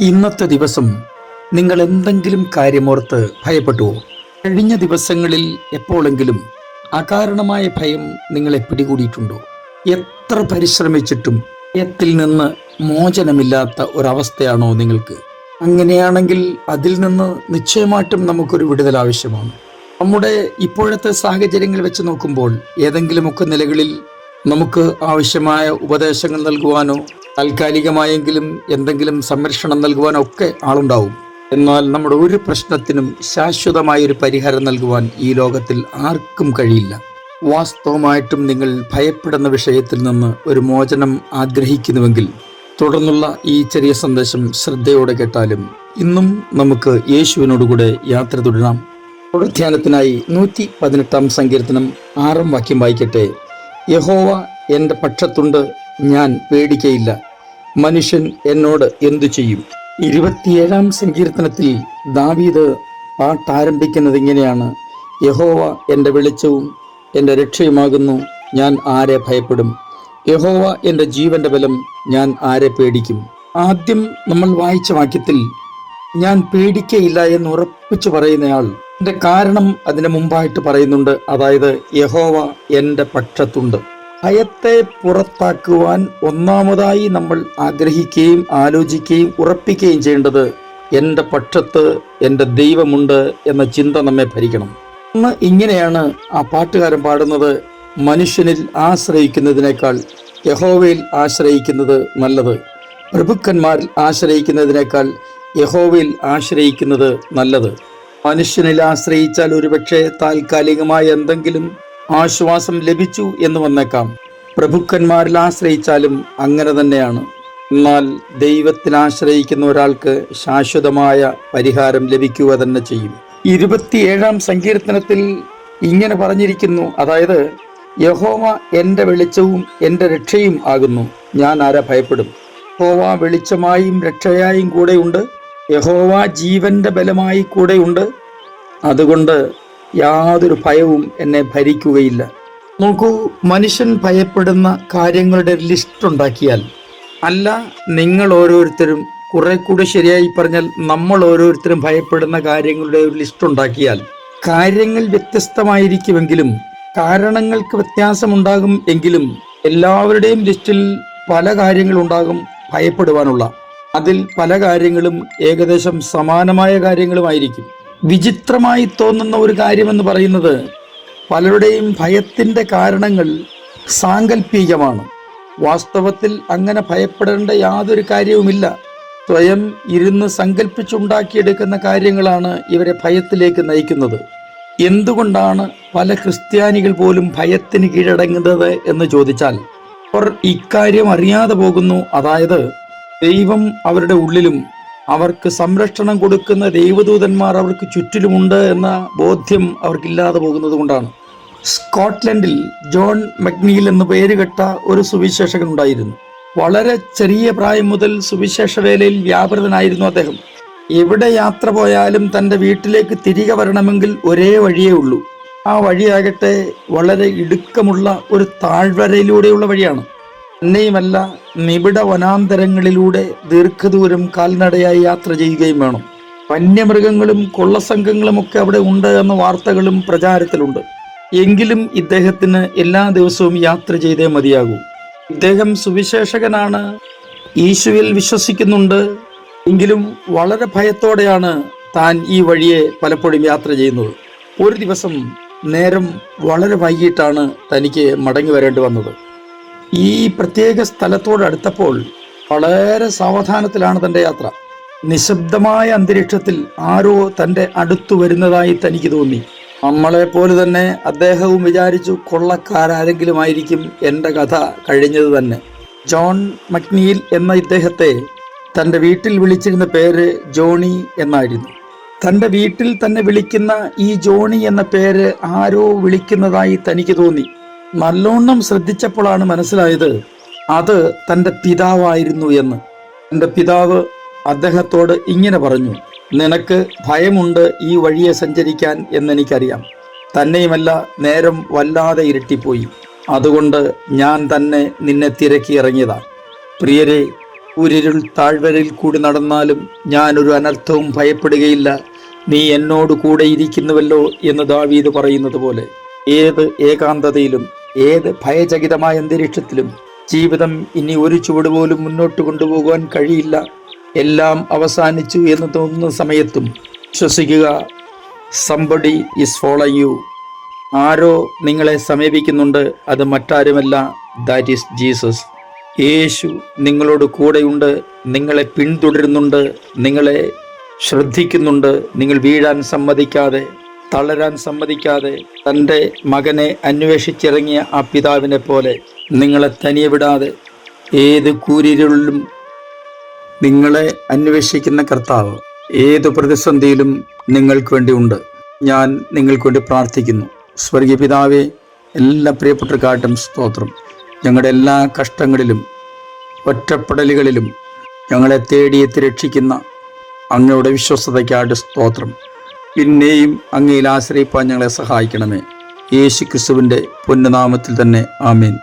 ഇന്നത്തെ ദിവസം നിങ്ങൾ എന്തെങ്കിലും കാര്യമോർത്ത് ഭയപ്പെട്ടുവോ? കഴിഞ്ഞ ദിവസങ്ങളിൽ എപ്പോഴെങ്കിലും അകാരണമായ ഭയം നിങ്ങളെ പിടികൂടിയിട്ടുണ്ടോ? എത്ര പരിശ്രമിച്ചിട്ടും ഭയത്തിൽ നിന്ന് മോചനമില്ലാത്ത ഒരവസ്ഥയാണോ നിങ്ങൾക്ക്? അങ്ങനെയാണെങ്കിൽ അതിൽ നിന്ന് നിശ്ചയമായിട്ടും നമുക്കൊരു വിടുതൽ ആവശ്യമാണ്. നമ്മുടെ ഇപ്പോഴത്തെ സാഹചര്യങ്ങൾ വെച്ച് നോക്കുമ്പോൾ ഏതെങ്കിലുമൊക്കെ നിലകളിൽ നമുക്ക് ആവശ്യമായ ഉപദേശങ്ങൾ നൽകുവാനോ താൽക്കാലികമായെങ്കിലും എന്തെങ്കിലും സംരക്ഷണം നൽകുവാനോ ഒക്കെ ആളുണ്ടാവും. എന്നാൽ നമ്മുടെ ഒരു പ്രശ്നത്തിനും ശാശ്വതമായൊരു പരിഹാരം നൽകുവാൻ ഈ ലോകത്തിൽ ആർക്കും കഴിയില്ല. വാസ്തവമായിട്ടും നിങ്ങൾ ഭയപ്പെടുന്ന വിഷയത്തിൽ നിന്ന് ഒരു മോചനം ആഗ്രഹിക്കുന്നുവെങ്കിൽ തുടർന്നുള്ള ഈ ചെറിയ സന്ദേശം ശ്രദ്ധയോടെ കേട്ടാലും ഇന്നും നമുക്ക് യേശുവിനോടുകൂടെ യാത്ര തുടരാം. ധ്യാനത്തിനായി 118 സങ്കീർത്തനം 6 വാക്യം വായിക്കട്ടെ. യഹോവ എൻ്റെ പക്ഷത്തുണ്ട്, ഞാൻ പേടിക്കയില്ല. മനുഷ്യൻ എന്നോട് എന്തു ചെയ്യും? 27 സങ്കീർത്തനത്തിൽ ദാവീദ് പാട്ടാരംഭിക്കുന്നത് ഇങ്ങനെയാണ്: യഹോവ എൻ്റെ വെളിച്ചവും എൻ്റെ രക്ഷയുമാകുന്നു, ഞാൻ ആരെ ഭയപ്പെടും? യഹോവ എൻ്റെ ജീവന്റെ ബലം, ഞാൻ ആരെ പേടിക്കും? ആദ്യം നമ്മൾ വായിച്ച വാക്യത്തിൽ ഞാൻ പേടിക്കയില്ല എന്ന് ഉറപ്പിച്ചു പറയുന്നയാൾ എൻ്റെ കാരണം അതിന് മുമ്പായിട്ട് പറയുന്നുണ്ട്. അതായത് യഹോവ എൻ്റെ പക്ഷത്തുണ്ട്. ഭയത്തെ പുറത്താക്കുവാൻ ഒന്നാമതായി നമ്മൾ ആഗ്രഹിക്കുകയും ആലോചിക്കുകയും ഉറപ്പിക്കുകയും ചെയ്യേണ്ടത് എൻ്റെ പക്ഷത്ത് എൻ്റെ ദൈവമുണ്ട് എന്ന ചിന്ത നമ്മെ ഭരിക്കണം. ഇങ്ങനെയാണ് ആ പാട്ടുകാരൻ പാടുന്നത്: മനുഷ്യനിൽ ആശ്രയിക്കുന്നതിനേക്കാൾ യഹോവയിൽ ആശ്രയിക്കുന്നത് നല്ലത്. പ്രഭുക്കന്മാരിൽ ആശ്രയിക്കുന്നതിനേക്കാൾ യഹോവയിൽ ആശ്രയിക്കുന്നത് നല്ലത്. മനുഷ്യനിൽ ആശ്രയിച്ചാൽ ഒരുപക്ഷെ താൽക്കാലികമായ എന്തെങ്കിലും ആശ്വാസം ലഭിച്ചു എന്ന് വന്നേക്കാം. പ്രഭുക്കന്മാരിൽ ആശ്രയിച്ചാലും അങ്ങനെ തന്നെയാണ്. എന്നാൽ ദൈവത്തിൽ ആശ്രയിക്കുന്ന ഒരാൾക്ക് ശാശ്വതമായ പരിഹാരം ലഭിക്കുക തന്നെ ചെയ്യും. 27 സങ്കീർത്തനത്തിൽ ഇങ്ങനെ പറഞ്ഞിരിക്കുന്നു, അതായത് യഹോവ എൻ്റെ വെളിച്ചവും എൻ്റെ രക്ഷയും ആകുന്നു, ഞാൻ ആരെ ഭയപ്പെടും? യഹോവ വെളിച്ചമായും രക്ഷയായും കൂടെയുണ്ട്. യഹോവ ജീവന്റെ ബലമായി കൂടെയുണ്ട്. അതുകൊണ്ട് യാതൊരു ഭയവും എന്നെ ഭരിക്കുകയില്ല. നോക്കൂ, മനുഷ്യൻ ഭയപ്പെടുന്ന കാര്യങ്ങളുടെ ലിസ്റ്റ് ഉണ്ടാക്കിയാൽ, അല്ല നിങ്ങൾ ഓരോരുത്തരും, കുറെ കൂടെ ശരിയായി പറഞ്ഞാൽ നമ്മൾ ഓരോരുത്തരും ഭയപ്പെടുന്ന കാര്യങ്ങളുടെ ഒരു ലിസ്റ്റ് ഉണ്ടാക്കിയാൽ, കാര്യങ്ങൾ വ്യത്യസ്തമായിരിക്കുമെങ്കിലും കാരണങ്ങൾക്ക് വ്യത്യാസമുണ്ടാകും എങ്കിലും എല്ലാവരുടെയും ലിസ്റ്റിൽ പല കാര്യങ്ങളുണ്ടാകും ഭയപ്പെടുവാനുള്ള. അതിൽ പല കാര്യങ്ങളും ഏകദേശം സമാനമായ കാര്യങ്ങളുമായിരിക്കും. വിചിത്രമായി തോന്നുന്ന ഒരു കാര്യമെന്ന് പറയുന്നത് പലരുടെയും ഭയത്തിൻ്റെ കാരണങ്ങൾ സാങ്കല്പികമാണ്. വാസ്തവത്തിൽ അങ്ങനെ ഭയപ്പെടേണ്ട യാതൊരു കാര്യവുമില്ല. സ്വയം ഇരുന്ന് സങ്കല്പിച്ചുണ്ടാക്കിയെടുക്കുന്ന കാര്യങ്ങളാണ് ഇവരെ ഭയത്തിലേക്ക് നയിക്കുന്നത്. എന്തുകൊണ്ടാണ് പല ക്രിസ്ത്യാനികൾ പോലും ഭയത്തിന് കീഴടങ്ങുന്നത് എന്ന് ചോദിച്ചാൽ, അവർ ഇക്കാര്യം അറിയാതെ പോകുന്നു. അതായത് ദൈവം അവരുടെ ഉള്ളിലും അവർക്ക് സംരക്ഷണം കൊടുക്കുന്ന ദൈവദൂതന്മാർ അവർക്ക് ചുറ്റിലുമുണ്ട് എന്ന ബോധ്യം അവർക്കില്ലാതെ പോകുന്നത് കൊണ്ടാണ്. സ്കോട്ട്ലൻഡിൽ ജോൺ മക്നീൽ എന്ന് പേരുകെട്ട ഒരു സുവിശേഷകൻ ഉണ്ടായിരുന്നു. വളരെ ചെറിയ പ്രായം മുതൽ സുവിശേഷ വേലയിൽ വ്യാപൃതനായിരുന്നു അദ്ദേഹം. എവിടെ യാത്ര പോയാലും തൻ്റെ വീട്ടിലേക്ക് തിരികെ വരണമെങ്കിൽ ഒരേ വഴിയേ ഉള്ളൂ. ആ വഴിയാകട്ടെ വളരെ ഇടുക്കമുള്ള ഒരു താഴ്വരയിലൂടെയുള്ള വഴിയാണ്. തന്നെയുമല്ല, നിബിഡ വനാന്തരങ്ങളിലൂടെ ദീർഘദൂരം കാൽനടയായി യാത്ര ചെയ്യുകയും വേണം. വന്യമൃഗങ്ങളും കൊള്ളസംഘങ്ങളും ഒക്കെ അവിടെ ഉണ്ട് എന്ന വാർത്തകളും പ്രചാരത്തിലുണ്ട്. എങ്കിലും ഇദ്ദേഹത്തിന് എല്ലാ ദിവസവും യാത്ര ചെയ്തേ മതിയാകൂ. ഇദ്ദേഹം സുവിശേഷകനാണ്, യേശുവിൽ വിശ്വസിക്കുന്നുണ്ട്. എങ്കിലും വളരെ ഭയത്തോടെയാണ് താൻ ഈ വഴിയെ പലപ്പോഴും യാത്ര ചെയ്യുന്നത്. ഒരു ദിവസം നേരം വളരെ വൈകിട്ടാണ് തനിക്ക് മടങ്ങി വരേണ്ടി വന്നത്. ഈ പ്രത്യേക സ്ഥലത്തോടടുത്തപ്പോൾ വളരെ സാവധാനത്തിലാണ് തൻ്റെ യാത്ര. നിശബ്ദമായ അന്തരീക്ഷത്തിൽ ആരോ തൻ്റെ അടുത്തു വരുന്നതായി തനിക്ക് തോന്നി. നമ്മളെപ്പോലെ തന്നെ അദ്ദേഹവും വിചാരിച്ചു, കൊള്ളക്കാരെങ്കിലും ആയിരിക്കും, എൻ്റെ കഥ കഴിഞ്ഞത് തന്നെ. ജോൺ മക്നീൽ എന്ന ഇദ്ദേഹത്തെ തൻ്റെ വീട്ടിൽ വിളിച്ചിരുന്ന പേര് ജോണി എന്നായിരുന്നു. തൻ്റെ വീട്ടിൽ തന്നെ വിളിക്കുന്ന ഈ ജോണി എന്ന പേര് ആരോ വിളിക്കുന്നതായി തനിക്ക് തോന്നി. നല്ലോണം ശ്രദ്ധിച്ചപ്പോഴാണ് മനസ്സിലായത് അത് തൻ്റെ പിതാവായിരുന്നു എന്ന്. തൻ്റെ പിതാവ് അദ്ദേഹത്തോട് ഇങ്ങനെ പറഞ്ഞു: നിനക്ക് ഭയമുണ്ട് ഈ വഴിയെ സഞ്ചരിക്കാൻ എന്നെനിക്കറിയാം. തന്നെയുമല്ല, നേരം വല്ലാതെ ഇരുട്ടിപ്പോയി. അതുകൊണ്ട് ഞാൻ തന്നെ നിന്നെ തിരക്കി ഇറങ്ങിയതാ. പ്രിയരെ, കൂരിരുൾ താഴ്വരയിൽ കൂടി നടന്നാലും ഞാനൊരു അനർത്ഥവും ഭയപ്പെടുകയില്ല, നീ എന്നോട് കൂടെ ഇരിക്കുന്നുവല്ലോ എന്ന് ദാവീദ് പറയുന്നത് പോലെ ഏത് ഏകാന്തതയിലും ഏത് ഭയചകിതമായ അന്തരീക്ഷത്തിലും ജീവിതം ഇനി ഒരു ചുവട് പോലും മുന്നോട്ട് കൊണ്ടുപോകാൻ കഴിയില്ല, എല്ലാം അവസാനിച്ചു എന്ന് തോന്നുന്ന സമയത്തും വിശ്വസിക്കുക, സംബഡി ഈസ് ഫോളോയിങ് യു. ആരോ നിങ്ങളെ സമീപിക്കുന്നുണ്ട്, അത് മറ്റാരുമല്ല, ദാറ്റ് ഈസ് ജീസസ്. യേശു നിങ്ങളോട് കൂടെയുണ്ട്, നിങ്ങളെ പിന്തുടരുന്നുണ്ട്, നിങ്ങളെ ശ്രദ്ധിക്കുന്നുണ്ട്. നിങ്ങൾ വീഴാൻ സമ്മതിക്കാതെ, തളരാൻ സമ്മതിക്കാതെ, തൻ്റെ മകനെ അന്വേഷിച്ചിറങ്ങിയ ആ പിതാവിനെ പോലെ നിങ്ങളെ തനിയെ വിടാതെ ഏത് കൂരിരുളിലും നിങ്ങളെ അന്വേഷിക്കുന്ന കർത്താവ് ഏത് പ്രതിസന്ധിയിലും നിങ്ങൾക്ക് വേണ്ടി ഉണ്ട്. ഞാൻ നിങ്ങൾക്ക് വേണ്ടി പ്രാർത്ഥിക്കുന്നു. സ്വർഗീയ പിതാവേ, എല്ലാ പ്രിയപ്പെട്ടവർക്കായിട്ടും സ്തോത്രം. ഞങ്ങളുടെ എല്ലാ കഷ്ടങ്ങളിലും ഒറ്റപ്പെടലുകളിലും ഞങ്ങളെ തേടിയെത്തി രക്ഷിക്കുന്ന അങ്ങയുടെ വിശ്വസ്തതയ്ക്കായിട്ട് സ്തോത്രം. പിന്നെയും അങ്ങയിൽ ആശ്രയിപ്പാൻ ഞങ്ങളെ സഹായിക്കണമേ. യേശു ക്രിസ്തുവിൻ്റെ പൊന്നുനാമത്തിൽ തന്നെ ആമേൻ.